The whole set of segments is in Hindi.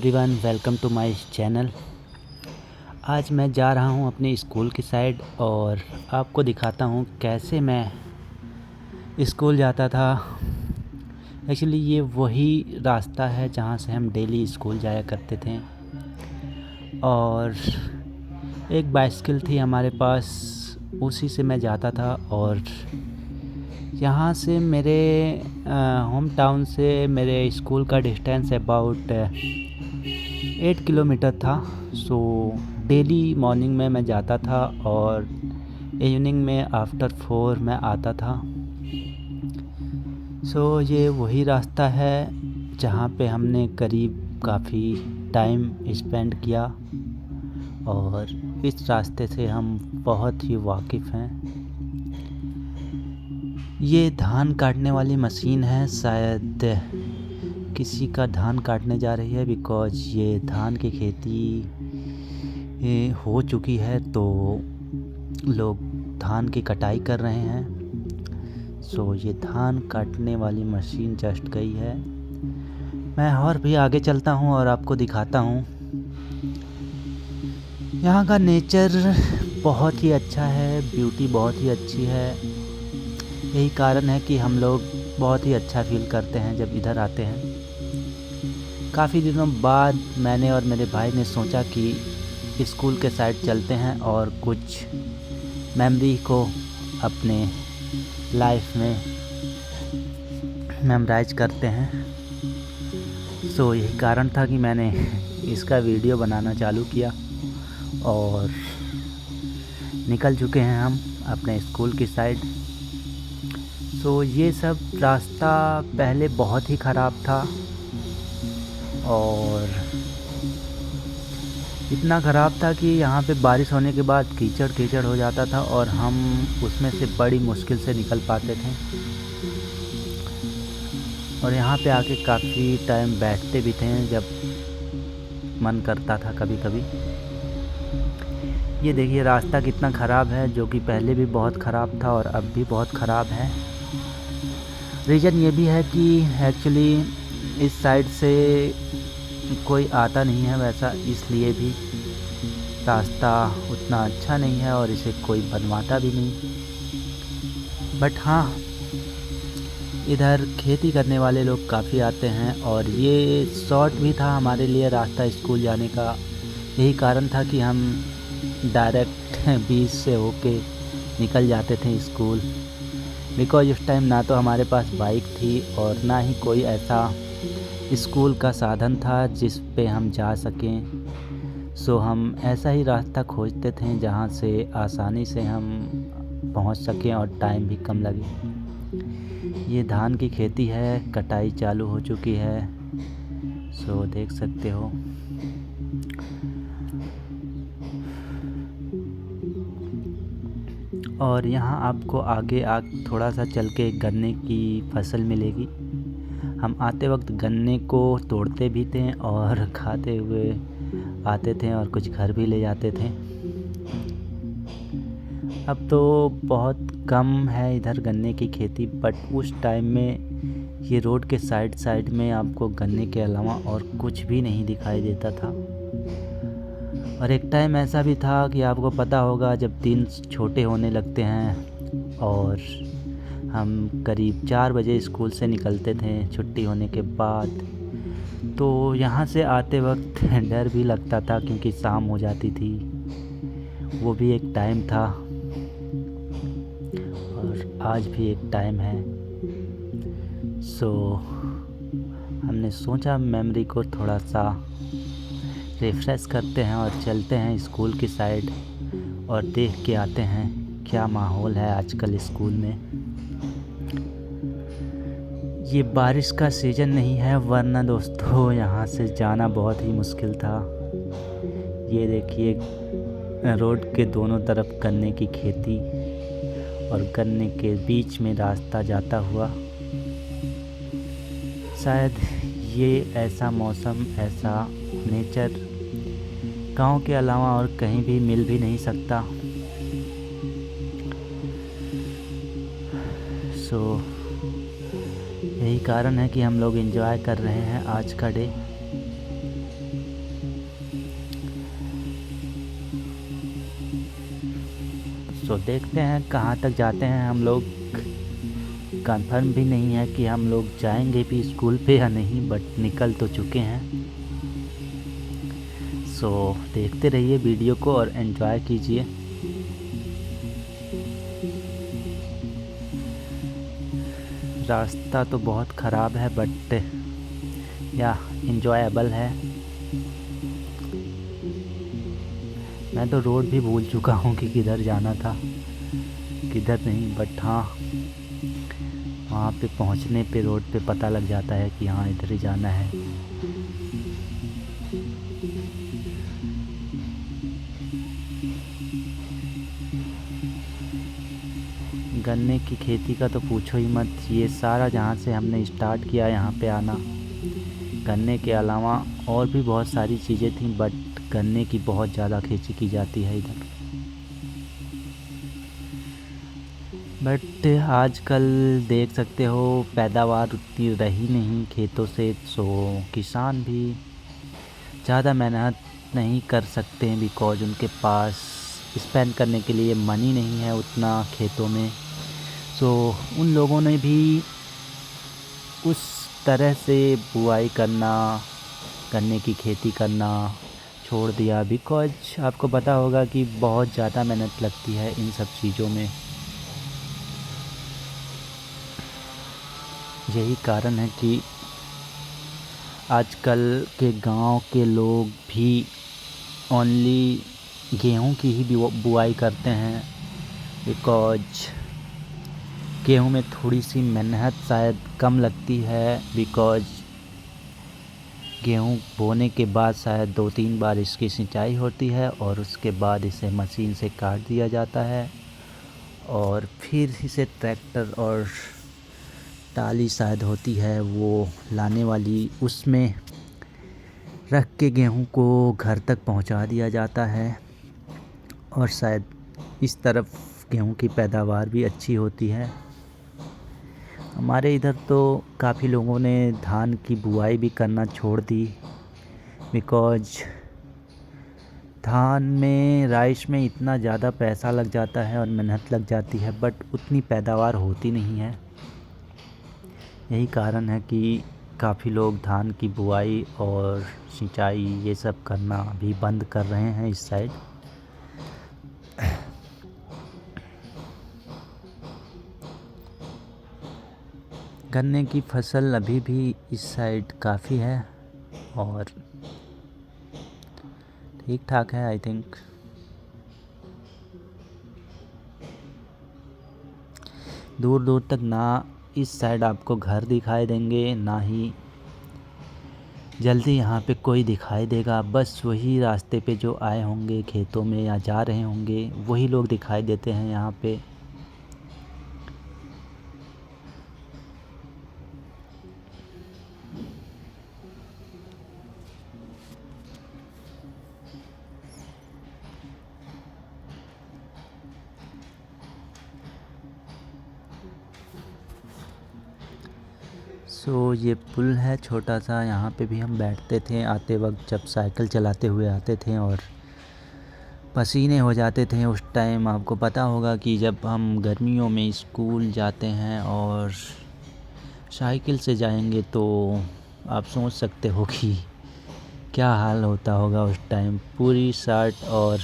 Everyone, welcome to my channel. आज मैं जा रहा हूं अपने स्कूल की साइड और आपको दिखाता हूं कैसे मैं स्कूल जाता था। एक्चुअली ये वही रास्ता है जहां से हम डेली स्कूल जाया करते थे और एक बाइसिकल थी हमारे पास, उसी से मैं जाता था। और यहाँ से मेरे होम टाउन से मेरे स्कूल का डिस्टेंस अबाउट 8 किलोमीटर था। सो डेली मॉर्निंग में मैं जाता था और इवनिंग में आफ्टर 4 मैं आता था। सो ये वही रास्ता है जहाँ पे हमने करीब काफ़ी टाइम स्पेंड किया और इस रास्ते से हम बहुत ही वाकिफ़ हैं। ये धान काटने वाली मशीन है, शायद किसी का धान काटने जा रही है बिकॉज़ ये धान की खेती हो चुकी है तो लोग धान की कटाई कर रहे हैं। सो ये धान काटने वाली मशीन जस्ट गई है। मैं और भी आगे चलता हूँ और आपको दिखाता हूँ। यहाँ का नेचर बहुत ही अच्छा है, ब्यूटी बहुत ही अच्छी है। यही कारण है कि हम लोग बहुत ही अच्छा फील करते हैं जब इधर आते हैं। काफ़ी दिनों बाद मैंने और मेरे भाई ने सोचा कि स्कूल के साइड चलते हैं और कुछ मेमोरी को अपने लाइफ में मेमोराइज करते हैं। सो यही कारण था कि मैंने इसका वीडियो बनाना चालू किया और निकल चुके हैं हम अपने स्कूल की साइड। सो ये सब रास्ता पहले बहुत ही ख़राब था और इतना ख़राब था कि यहाँ पे बारिश होने के बाद कीचड़ कीचड़ हो जाता था और हम उसमें से बड़ी मुश्किल से निकल पाते थे। और यहाँ पे आके काफ़ी टाइम बैठते भी थे जब मन करता था कभी कभी। ये देखिए रास्ता कितना ख़राब है, जो कि पहले भी बहुत ख़राब था और अब भी बहुत ख़राब है। रीज़न ये भी है कि एक्चुअली इस साइड से कोई आता नहीं है वैसा, इसलिए भी रास्ता उतना अच्छा नहीं है और इसे कोई बनवाता भी नहीं। बट हाँ, इधर खेती करने वाले लोग काफ़ी आते हैं और ये शॉर्ट भी था हमारे लिए रास्ता स्कूल जाने का। यही कारण था कि हम डायरेक्ट बीच से होके निकल जाते थे स्कूल, बिकॉज़ उस टाइम ना तो हमारे पास बाइक थी और ना ही कोई ऐसा स्कूल का साधन था जिस पे हम जा सकें। सो हम ऐसा ही रास्ता खोजते थे जहाँ से आसानी से हम पहुँच सकें और टाइम भी कम लगे। ये धान की खेती है, कटाई चालू हो चुकी है, सो देख सकते हो। और यहाँ आपको आगे थोड़ा सा चल के गन्ने की फसल मिलेगी। हम आते वक्त गन्ने को तोड़ते भी थे और खाते हुए आते थे और कुछ घर भी ले जाते थे। अब तो बहुत कम है इधर गन्ने की खेती, बट उस टाइम में ये रोड के साइड में आपको गन्ने के अलावा और कुछ भी नहीं दिखाई देता था। और एक टाइम ऐसा भी था कि आपको पता होगा, जब दिन छोटे होने लगते हैं और हम करीब 4 बजे स्कूल से निकलते थे छुट्टी होने के बाद, तो यहाँ से आते वक्त डर भी लगता था क्योंकि शाम हो जाती थी। वो भी एक टाइम था और आज भी एक टाइम है। सो हमने सोचा मेमोरी को थोड़ा सा रिफ्रेश करते हैं और चलते हैं स्कूल की साइड और देख के आते हैं क्या माहौल है आजकल स्कूल में। ये बारिश का सीज़न नहीं है, वरना दोस्तों यहाँ से जाना बहुत ही मुश्किल था। ये देखिए रोड के दोनों तरफ गन्ने की खेती और गन्ने के बीच में रास्ता जाता हुआ। शायद ये ऐसा मौसम, ऐसा नेचर गांव के अलावा और कहीं भी मिल भी नहीं सकता। सो यही कारण है कि हम लोग एंजॉय कर रहे हैं आज का डे। सो देखते हैं कहाँ तक जाते हैं हम लोग। कंफर्म भी नहीं है कि हम लोग जाएंगे भी स्कूल पे या नहीं, बट निकल तो चुके हैं। सो देखते रहिए वीडियो को और एंजॉय कीजिए। रास्ता तो बहुत ख़राब है बट या एंजॉयबल है। मैं तो रोड भी भूल चुका हूँ कि किधर जाना था किधर नहीं, बट हाँ वहाँ पे पहुँचने पे रोड पे पता लग जाता है कि हाँ इधर ही जाना है। गन्ने की खेती का तो पूछो ही मत। ये सारा जहाँ से हमने स्टार्ट किया यहाँ पे आना, गन्ने के अलावा और भी बहुत सारी चीज़ें थी, बट गन्ने की बहुत ज़्यादा खेती की जाती है इधर। बट आजकल देख सकते हो पैदावार उतनी रही नहीं खेतों से, सो किसान भी ज़्यादा मेहनत नहीं कर सकते हैं बिकॉज उनके पास स्पेंड करने के लिए मनी नहीं है उतना खेतों में। सो उन लोगों ने भी उस तरह से बुआई करना, गन्ने की खेती करना छोड़ दिया बिकॉज आपको पता होगा कि बहुत ज़्यादा मेहनत लगती है इन सब चीज़ों में। यही कारण है कि आजकल के गांव के लोग भी ओनली गेहूं की ही बुआई करते हैं बिकॉज गेहूं में थोड़ी सी मेहनत शायद कम लगती है बिकॉज गेहूं बोने के बाद शायद 2-3 बार इसकी सिंचाई होती है और उसके बाद इसे मशीन से काट दिया जाता है और फिर इसे ट्रैक्टर और टाली शायद होती है वो लाने वाली, उसमें रख के गेहूं को घर तक पहुंचा दिया जाता है और शायद इस तरफ गेहूं की पैदावार भी अच्छी होती है। हमारे इधर तो काफ़ी लोगों ने धान की बुआई भी करना छोड़ दी बिकॉज धान में राइस में इतना ज़्यादा पैसा लग जाता है और मेहनत लग जाती है बट उतनी पैदावार होती नहीं है। यही कारण है कि काफ़ी लोग धान की बुआई और सिंचाई ये सब करना भी बंद कर रहे हैं इस साइड। गन्ने की फसल अभी भी इस साइड काफ़ी है और ठीक ठाक है आई थिंक। दूर दूर तक ना इस साइड आपको घर दिखाई देंगे ना ही जल्दी यहाँ पे कोई दिखाई देगा। बस वही रास्ते पे जो आए होंगे खेतों में या जा रहे होंगे वही लोग दिखाई देते हैं यहाँ पे। सो ये पुल है छोटा सा, यहाँ पे भी हम बैठते थे आते वक्त जब साइकिल चलाते हुए आते थे और पसीने हो जाते थे उस टाइम। आपको पता होगा कि जब हम गर्मियों में स्कूल जाते हैं और साइकिल से जाएंगे तो आप सोच सकते हो कि क्या हाल होता होगा उस टाइम। पूरी शर्ट और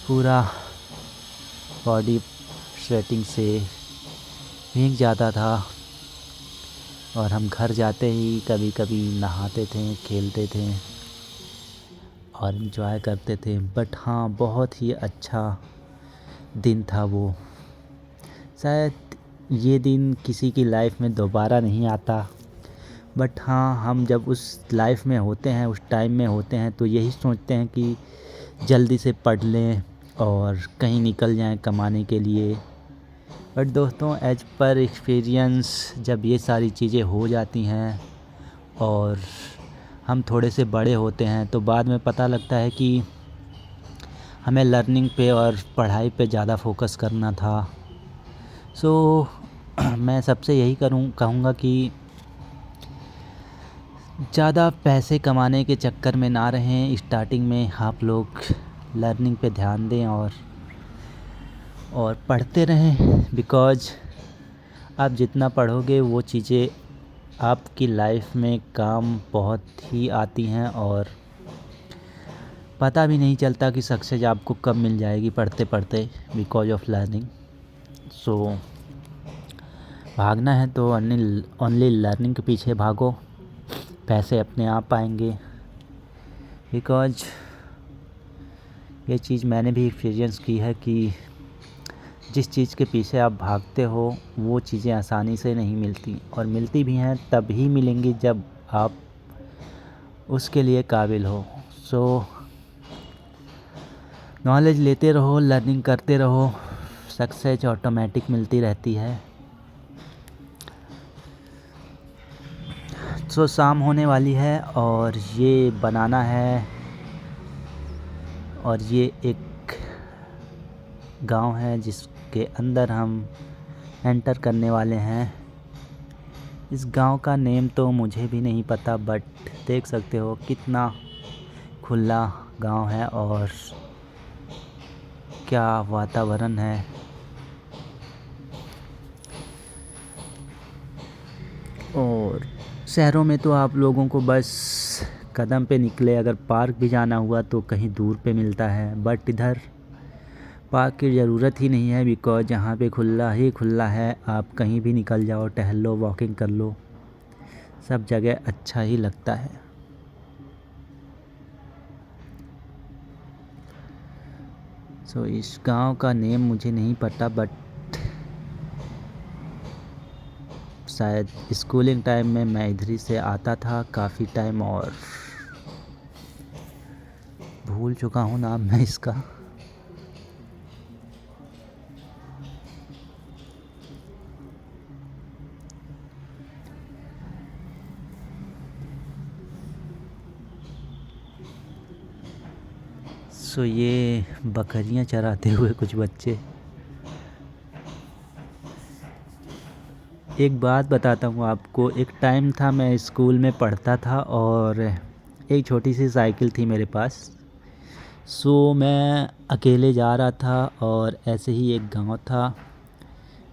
पूरा बॉडी स्वेटिंग से भीग जाता था और हम घर जाते ही कभी कभी नहाते थे, खेलते थे और एंजॉय करते थे। बट हाँ बहुत ही अच्छा दिन था वो। शायद ये दिन किसी की लाइफ में दोबारा नहीं आता बट हाँ हम जब उस लाइफ में होते हैं, उस टाइम में होते हैं तो यही सोचते हैं कि जल्दी से पढ़ लें और कहीं निकल जाएं कमाने के लिए। बट दोस्तों एज पर एक्सपीरियंस जब ये सारी चीज़ें हो जाती हैं और हम थोड़े से बड़े होते हैं तो बाद में पता लगता है कि हमें लर्निंग पे और पढ़ाई पे ज़्यादा फोकस करना था। सो मैं सबसे यही कहूँगा कि ज़्यादा पैसे कमाने के चक्कर में ना रहें। स्टार्टिंग में आप लोग लर्निंग पे ध्यान दें और और पढ़ते रहें, बिकॉज़ आप जितना पढ़ोगे वो चीज़ें आपकी लाइफ में काम बहुत ही आती हैं और पता भी नहीं चलता कि सक्सेस आपको कब मिल जाएगी पढ़ते पढ़ते, बिकॉज ऑफ लर्निंग। सो भागना है तो ओनली लर्निंग के पीछे भागो, पैसे अपने आप आएंगे। बिकॉज ये चीज़ मैंने भी एक्सपीरियंस की है कि जिस चीज़ के पीछे आप भागते हो वो चीज़ें आसानी से नहीं मिलती, और मिलती भी हैं तभी मिलेंगी जब आप उसके लिए काबिल हो। सो नॉलेज लेते रहो, लर्निंग करते रहो, सक्सेस ऑटोमेटिक मिलती रहती है। सो शाम होने वाली है और ये बनाना है, और ये एक गांव है जिसके अंदर हम एंटर करने वाले हैं। इस गांव का नेम तो मुझे भी नहीं पता, बट देख सकते हो कितना खुला गांव है और क्या वातावरण है। और शहरों में तो आप लोगों को बस कदम पे निकले अगर पार्क भी जाना हुआ तो कहीं दूर पे मिलता है, बट इधर पार्क की ज़रूरत ही नहीं है, बिकॉज यहाँ पे खुला ही खुला है। आप कहीं भी निकल जाओ, टहल लो, वॉकिंग कर लो, सब जगह अच्छा ही लगता है। सो इस गांव का नेम मुझे नहीं पता, बट शायद स्कूलिंग टाइम में मैं इधर ही से आता था काफ़ी टाइम, और भूल चुका हूँ नाम मैं इसका। सो ये बकरियां चराते हुए कुछ बच्चे। एक बात बताता हूँ आपको, एक टाइम था मैं स्कूल में पढ़ता था और एक छोटी सी साइकिल थी मेरे पास। सो मैं अकेले जा रहा था और ऐसे ही एक गांव था,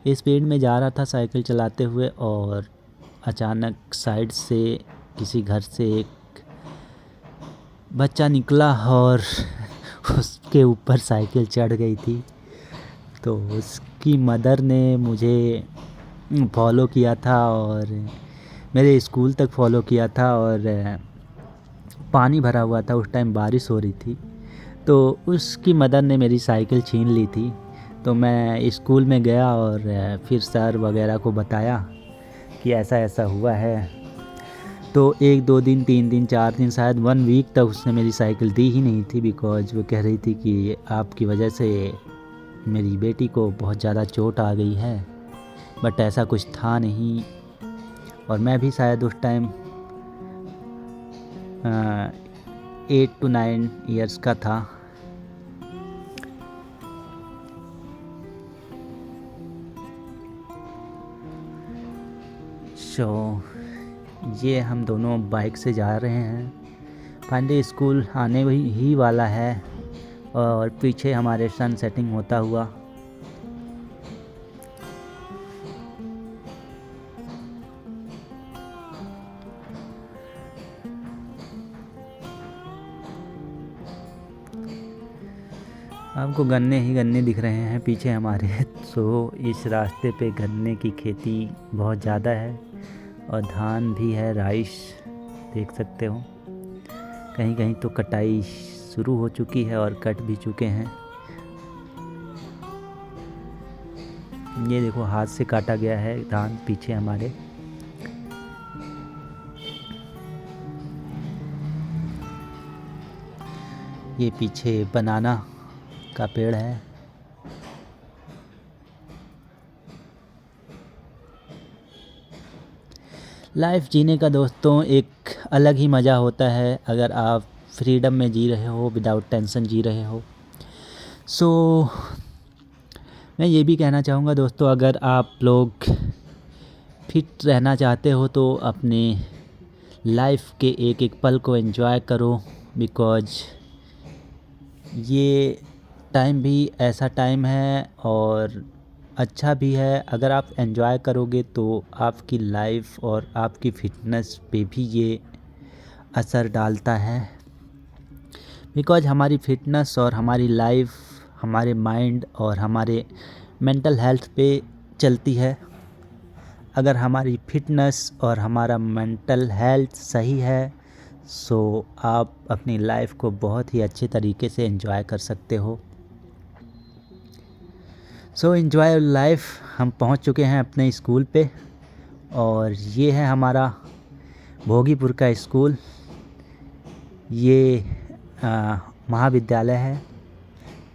स्पीड में जा रहा था साइकिल चलाते हुए, और अचानक साइड से किसी घर से एक बच्चा निकला और उसके ऊपर साइकिल चढ़ गई थी। तो उसकी मदर ने मुझे फॉलो किया था और मेरे स्कूल तक फॉलो किया था, और पानी भरा हुआ था, उस टाइम बारिश हो रही थी। तो उसकी मदर ने मेरी साइकिल छीन ली थी। तो मैं स्कूल में गया और फिर सर वगैरह को बताया कि ऐसा ऐसा हुआ है। तो 1 2 दिन 3 दिन 4 दिन शायद 1 वीक तक उसने मेरी साइकिल दी ही नहीं थी, बिकॉज वो कह रही थी कि आपकी वजह से मेरी बेटी को बहुत ज़्यादा चोट आ गई है, बट ऐसा कुछ था नहीं। और मैं भी शायद उस टाइम 8 to 9 ईयर्स का था। सो ये हम दोनों बाइक से जा रहे हैं। फाइनली स्कूल आने ही वाला है और पीछे हमारे सन सेटिंग होता हुआ। आपको गन्ने ही गन्ने दिख रहे हैं पीछे हमारे। सो इस रास्ते पे गन्ने की खेती बहुत ज़्यादा है और धान भी है, राइस देख सकते हो। कहीं कहीं तो कटाई शुरू हो चुकी है और कट भी चुके हैं। ये देखो हाथ से काटा गया है धान पीछे हमारे। ये पीछे बनाना का पेड़ है। लाइफ जीने का दोस्तों एक अलग ही मज़ा होता है अगर आप फ्रीडम में जी रहे हो, विदाउट टेंशन जी रहे हो। सो मैं ये भी कहना चाहूँगा दोस्तों, अगर आप लोग फिट रहना चाहते हो तो अपने लाइफ के एक एक पल को एंजॉय करो, बिकॉज ये टाइम भी ऐसा टाइम है और अच्छा भी है। अगर आप एंजॉय करोगे तो आपकी लाइफ और आपकी फ़िटनेस पे भी ये असर डालता है, बिकॉज़ हमारी फ़िटनेस और हमारी लाइफ हमारे माइंड और हमारे मेंटल हेल्थ पे चलती है। अगर हमारी फ़िटनेस और हमारा मेंटल हेल्थ सही है सो आप अपनी लाइफ को बहुत ही अच्छे तरीके से एंजॉय कर सकते हो। So enjoy your life. हम पहुंच चुके हैं अपने स्कूल पे और ये है हमारा भोगीपुर का स्कूल। ये महाविद्यालय है,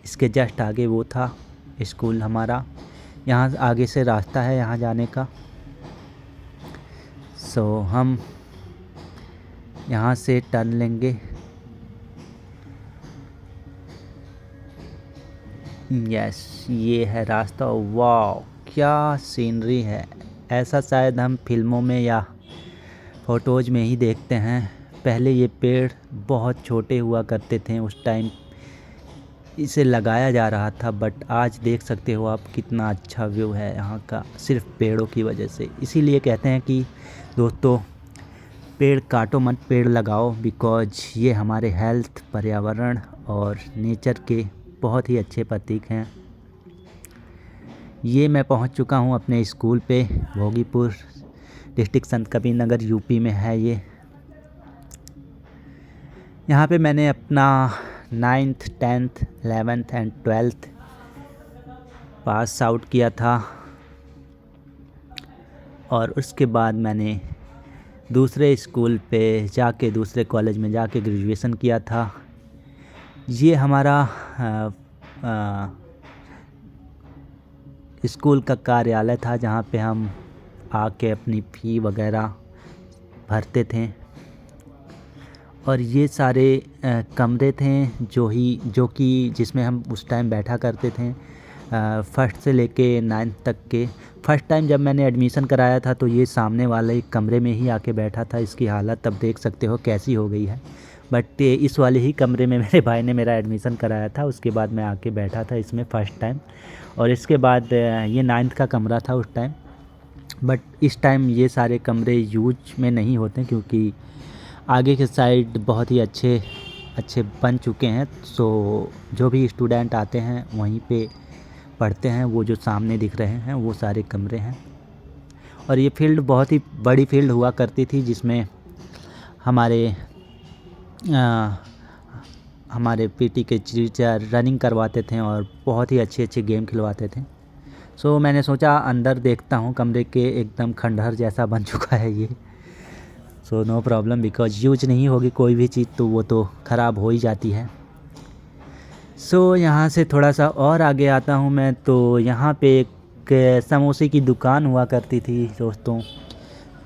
इसके जस्ट आगे वो था स्कूल हमारा। यहाँ आगे से रास्ता है यहाँ जाने का। सो हम यहाँ से टर्न लेंगे। यस, ये है रास्ता। वाह क्या सीनरी है! ऐसा शायद हम फिल्मों में या फ़ोटोज़ में ही देखते हैं। पहले ये पेड़ बहुत छोटे हुआ करते थे, उस टाइम इसे लगाया जा रहा था, बट आज देख सकते हो आप कितना अच्छा व्यू है यहाँ का सिर्फ पेड़ों की वजह से। इसीलिए कहते हैं कि दोस्तों पेड़ काटो मत, पेड़ लगाओ, बिकॉज़ ये हमारे हेल्थ, पर्यावरण और नेचर के बहुत ही अच्छे प्रतीक हैं। ये मैं पहुंच चुका हूं अपने स्कूल पे। भोगीपुर डिस्ट्रिक्ट संत कबीर नगर यूपी में है ये। यहाँ पे मैंने अपना 9th 10th 11th and 12th pass out किया था और उसके बाद मैंने दूसरे स्कूल पे जाके, दूसरे कॉलेज में जाके ग्रेजुएशन किया था। ये हमारा स्कूल का कार्यालय था जहाँ पे हम आके अपनी फ़ी वगैरह भरते थे और ये सारे कमरे थे जो कि जिसमें हम उस टाइम बैठा करते थे फर्स्ट से लेके 9th तक के। फर्स्ट टाइम जब मैंने एडमिशन कराया था तो ये सामने वाले कमरे में ही आके बैठा था। इसकी हालत अब देख सकते हो कैसी हो गई है, बट इस वाले ही कमरे में मेरे भाई ने मेरा एडमिशन कराया था। उसके बाद मैं आके बैठा था इसमें फ़र्स्ट टाइम। और इसके बाद ये 9th का कमरा था उस टाइम, बट इस टाइम ये सारे कमरे यूज में नहीं होते क्योंकि आगे के साइड बहुत ही अच्छे बन चुके हैं। सो जो भी स्टूडेंट आते हैं वहीं पे पढ़ते हैं। वो जो सामने दिख रहे हैं वो सारे कमरे हैं। और ये फील्ड बहुत ही बड़ी फील्ड हुआ करती थी जिसमें हमारे पीटी के टीचर रनिंग करवाते थे और बहुत ही अच्छे गेम खिलवाते थे। सो मैंने सोचा अंदर देखता हूँ कमरे के, एकदम खंडहर जैसा बन चुका है ये। So no problem, because use नहीं होगी कोई भी चीज़ तो वो तो ख़राब हो ही जाती है। सो यहाँ से थोड़ा सा और आगे आता हूँ मैं, तो यहाँ पे एक समोसे की दुकान हुआ करती थी दोस्तों,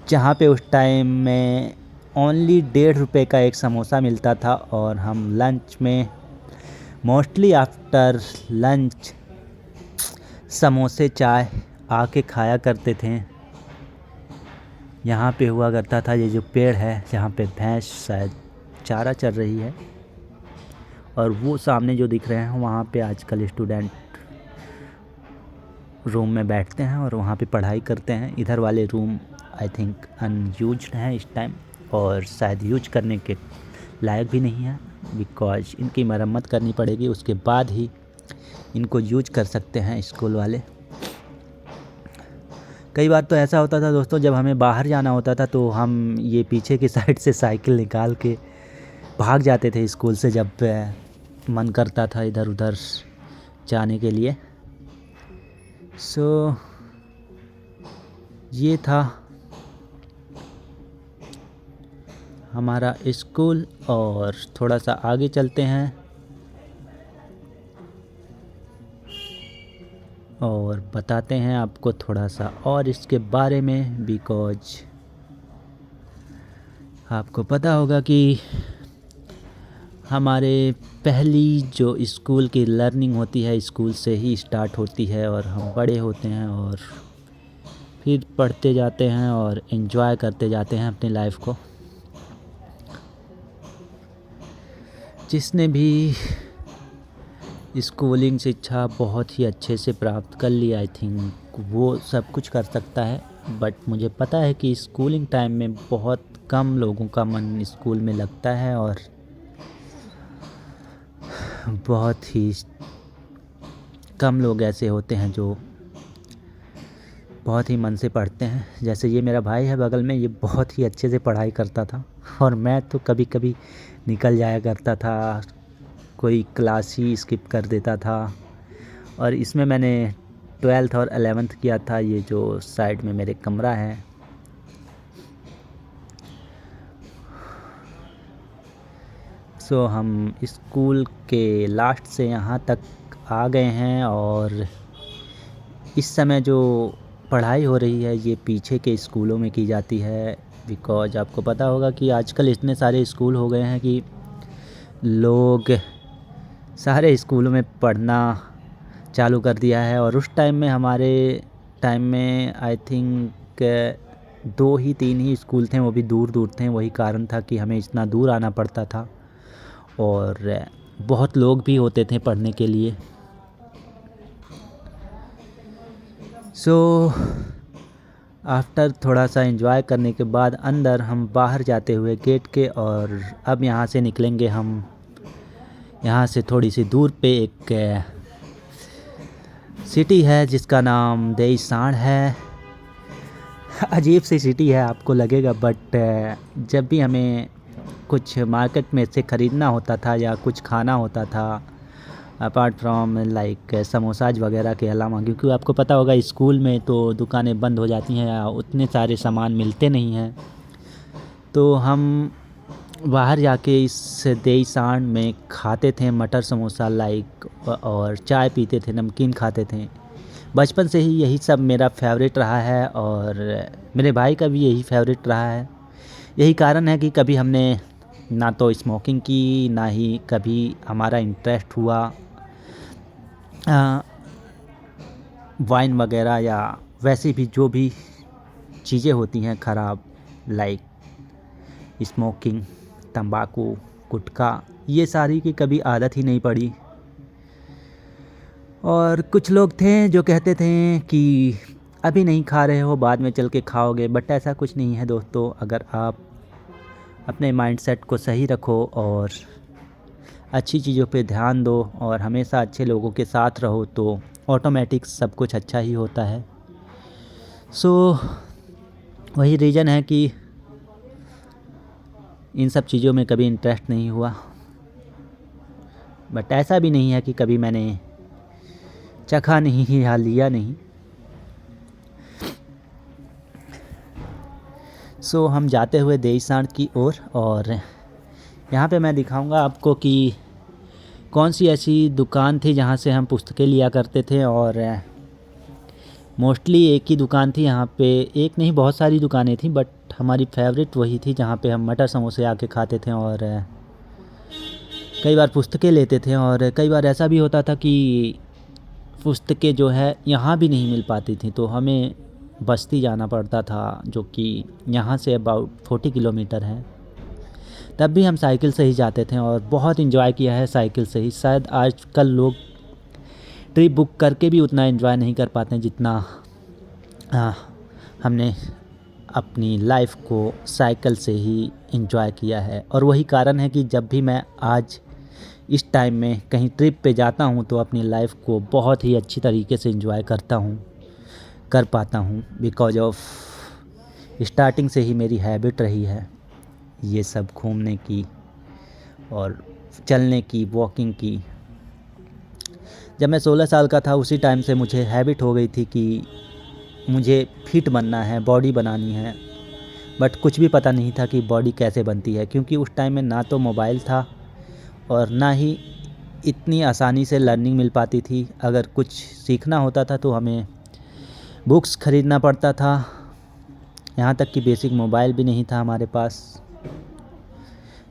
जहाँ पे उस टाइम में ओनली 1.5 रुपये का एक समोसा मिलता था और हम लंच में मोस्टली आफ्टर लंच समोसे चाय आके खाया करते थे। यहाँ पे हुआ करता था ये जो पेड़ है जहाँ पे भैंस शायद चारा चर रही है, और वो सामने जो दिख रहे हैं वहाँ पे आजकल स्टूडेंट रूम में बैठते हैं और वहाँ पे पढ़ाई करते हैं। इधर वाले रूम आई थिंक अनयूज्ड हैं इस टाइम और शायद यूज करने के लायक भी नहीं है, बिकॉज़ इनकी मरम्मत करनी पड़ेगी, उसके बाद ही इनको यूज कर सकते हैं स्कूल वाले। कई बार तो ऐसा होता था दोस्तों, जब हमें बाहर जाना होता था तो हम ये पीछे की साइड से साइकिल निकाल के भाग जाते थे स्कूल से, जब मन करता था इधर उधर जाने के लिए। सो ये था हमारा स्कूल। और थोड़ा सा आगे चलते हैं और बताते हैं आपको थोड़ा सा और इसके बारे में, बिकॉज़ आपको पता होगा कि हमारे पहली जो स्कूल की लर्निंग होती है स्कूल से ही स्टार्ट होती है और हम बड़े होते हैं और फिर पढ़ते जाते हैं और एंजॉय करते जाते हैं अपनी लाइफ को। जिसने भी स्कूलिंग शिक्षा बहुत ही अच्छे से प्राप्त कर ली। आई थिंक वो सब कुछ कर सकता है, बट मुझे पता है कि स्कूलिंग टाइम में बहुत कम लोगों का मन स्कूल में लगता है और बहुत ही कम लोग ऐसे होते हैं जो बहुत ही मन से पढ़ते हैं। जैसे ये मेरा भाई है बगल में, ये बहुत ही अच्छे से पढ़ाई करता था और मैं तो कभी कभी निकल जाया करता था, कोई क्लास ही स्किप कर देता था। और इसमें मैंने 12th और 11th किया था। ये जो साइड में मेरे कमरा है, सो हम स्कूल के लास्ट से यहाँ तक आ गए हैं और इस समय जो पढ़ाई हो रही है ये पीछे के स्कूलों में की जाती है। बिकॉज आपको पता होगा कि आजकल इतने सारे स्कूल हो गए हैं कि लोग सारे स्कूलों में पढ़ना चालू कर दिया है। और उस टाइम में, हमारे टाइम में I think 2 he 3 he school थे, वो भी दूर दूर थे। वही कारण था कि हमें इतना दूर आना पड़ता था और बहुत लोग भी होते थे पढ़ने के लिए। सो आफ्टर थोड़ा सा एंजॉय करने के बाद अंदर हम बाहर जाते हुए गेट के, और अब यहाँ से निकलेंगे हम। यहाँ से थोड़ी सी दूर पे एक सिटी है जिसका नाम देईसाण है। अजीब सी सिटी है आपको लगेगा, बट जब भी हमें कुछ मार्केट में से ख़रीदना होता था या कुछ खाना होता था अपार्ट फ्रॉम लाइक समोसाज वगैरह के अलावा, क्योंकि आपको पता होगा स्कूल में तो दुकानें बंद हो जाती हैं या उतने सारे सामान मिलते नहीं हैं, तो हम बाहर जाके इस देईसाण में खाते थे मटर समोसा लाइक, और चाय पीते थे, नमकीन खाते थे। बचपन से ही यही सब मेरा फेवरेट रहा है और मेरे भाई का भी यही फेवरेट रहा है। यही कारण है कि कभी हमने ना तो स्मोकिंग की, ना ही कभी हमारा इंटरेस्ट हुआ वाइन वगैरह या वैसे भी जो भी चीज़ें होती हैं ख़राब, लाइक स्मोकिंग, तंबाकू, गुटखा, ये सारी की कभी आदत ही नहीं पड़ी। और कुछ लोग थे जो कहते थे कि अभी नहीं खा रहे हो, बाद में चल के खाओगे, बट ऐसा कुछ नहीं है दोस्तों। अगर आप अपने माइंडसेट को सही रखो और अच्छी चीज़ों पे ध्यान दो और हमेशा अच्छे लोगों के साथ रहो तो ऑटोमेटिक सब कुछ अच्छा ही होता है। सो वही रीज़न है कि इन सब चीज़ों में कभी इंटरेस्ट नहीं हुआ, बट ऐसा भी नहीं है कि कभी मैंने चखा नहीं या लिया नहीं। सो हम जाते हुए देईसाण की ओर, और यहाँ पे मैं दिखाऊंगा आपको कि कौन सी ऐसी दुकान थी जहाँ से हम पुस्तकें लिया करते थे। और मोस्टली एक ही दुकान थी यहाँ पे, एक नहीं बहुत सारी दुकानें थी, बट हमारी फेवरेट वही थी जहाँ पे हम मटर समोसे आके खाते थे और कई बार पुस्तकें लेते थे। और कई बार ऐसा भी होता था कि पुस्तकें जो है यहाँ भी नहीं मिल पाती थी, तो हमें बस्ती जाना पड़ता था, जो कि यहाँ से अबाउट 40 किलोमीटर है। तब भी हम साइकिल से ही जाते थे और बहुत इन्जॉय किया है साइकिल से ही। शायद आजकल लोग ट्रिप बुक करके भी उतना एंजॉय नहीं कर पाते हैं जितना हमने अपनी लाइफ को साइकिल से ही एंजॉय किया है। और वही कारण है कि जब भी मैं आज इस टाइम में कहीं ट्रिप पे जाता हूँ तो अपनी लाइफ को बहुत ही अच्छी तरीके से एंजॉय कर पाता हूँ, बिकॉज ऑफ स्टार्टिंग से ही मेरी हैबिट रही है ये सब घूमने की और चलने की, वॉकिंग की। जब मैं 16 साल का था उसी टाइम से मुझे हैबिट हो गई थी कि मुझे फिट बनना है, बॉडी बनानी है, बट कुछ भी पता नहीं था कि बॉडी कैसे बनती है, क्योंकि उस टाइम में ना तो मोबाइल था और ना ही इतनी आसानी से लर्निंग मिल पाती थी। अगर कुछ सीखना होता था तो हमें बुक्स ख़रीदना पड़ता था, यहाँ तक कि बेसिक मोबाइल भी नहीं था हमारे पास।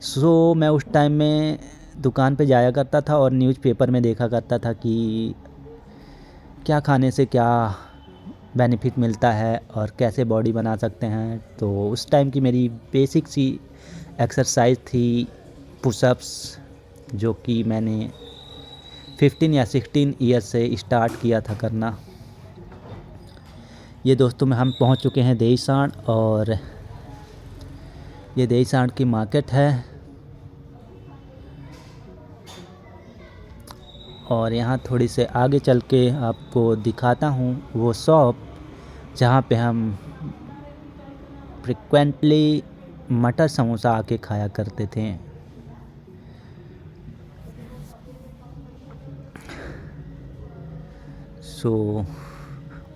सो मैं उस टाइम में दुकान पे जाया करता था और न्यूज़पेपर में देखा करता था कि क्या खाने से क्या बेनिफिट मिलता है और कैसे बॉडी बना सकते हैं। तो उस टाइम की मेरी बेसिक सी एक्सरसाइज थी पुशअप्स, जो कि मैंने 15 या 16 ईयर से स्टार्ट किया था करना। ये दोस्तों में हम पहुंच चुके हैं देईसाण, और ये देईसाण की मार्केट है। और यहाँ थोड़ी से आगे चल के आपको दिखाता हूँ वो शॉप जहाँ पे हम फ्रिक्वेंटली मटर समोसा आके खाया करते थे।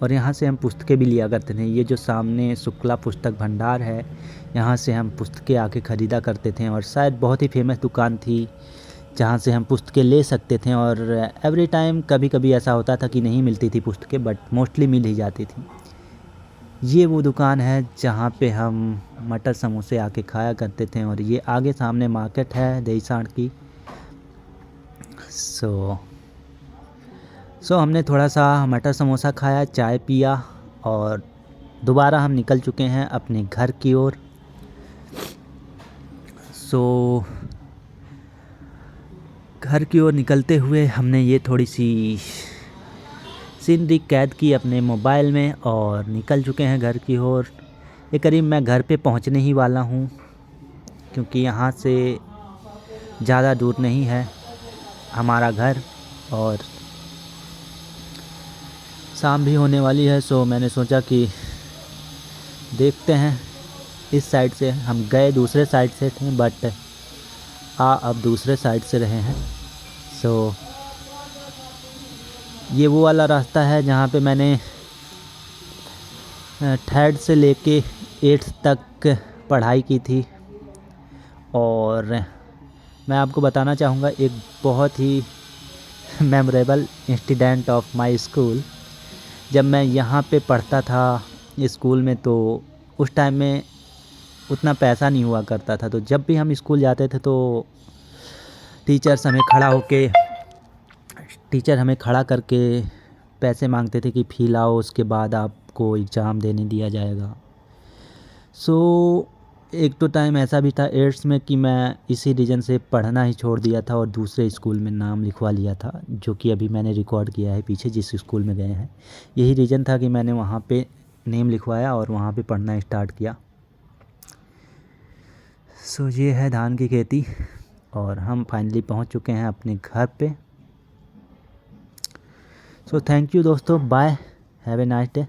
और यहाँ से हम पुस्तकें भी लिया करते थे। ये जो सामने शुक्ला पुस्तक भंडार है, यहाँ से हम पुस्तकें आके ख़रीदा करते थे, और शायद बहुत ही फेमस दुकान थी जहाँ से हम पुस्तकें ले सकते थे। और एवरी टाइम कभी कभी ऐसा होता था कि नहीं मिलती थी पुस्तकें, बट मोस्टली मिल ही जाती थी। ये वो दुकान है जहाँ पे हम मटर समोसे आके खाया करते थे। और ये आगे सामने मार्केट है देईसाण की। सो हमने थोड़ा सा मटर समोसा खाया, चाय पिया, और दोबारा हम निकल चुके हैं अपने घर की ओर। घर की ओर निकलते हुए हमने ये थोड़ी सी सीनरी कैद की अपने मोबाइल में और निकल चुके हैं घर की ओर। ये करीब मैं घर पे पहुंचने ही वाला हूं, क्योंकि यहाँ से ज़्यादा दूर नहीं है हमारा घर, और शाम भी होने वाली है। सो मैंने सोचा कि देखते हैं इस साइड से। हम गए दूसरे साइड से थे, बट अब दूसरे साइड से रहे हैं। सो ये वो वाला रास्ता है जहाँ पे मैंने 3rd से लेके 8th तक पढ़ाई की थी। और मैं आपको बताना चाहूँगा एक बहुत ही memorable incident of my school. जब मैं यहाँ पे पढ़ता था स्कूल में, तो उस टाइम में उतना पैसा नहीं हुआ करता था। तो जब भी हम स्कूल जाते थे तो टीचर हमें खड़ा करके पैसे मांगते थे कि फ़ी लाओ, उसके बाद आपको एग्ज़ाम देने दिया जाएगा। एक तो टाइम ऐसा भी था 8th में कि मैं इसी रीज़न से पढ़ना ही छोड़ दिया था और दूसरे स्कूल में नाम लिखवा लिया था, जो कि अभी मैंने रिकॉर्ड किया है पीछे जिस स्कूल में गए हैं। यही रीज़न था कि मैंने वहाँ पे नेम लिखवाया और वहाँ पे पढ़ना स्टार्ट किया। ये है धान की खेती, और हम फाइनली पहुँच चुके हैं अपने घर पे। थैंक यू दोस्तों, bye, have a nice day.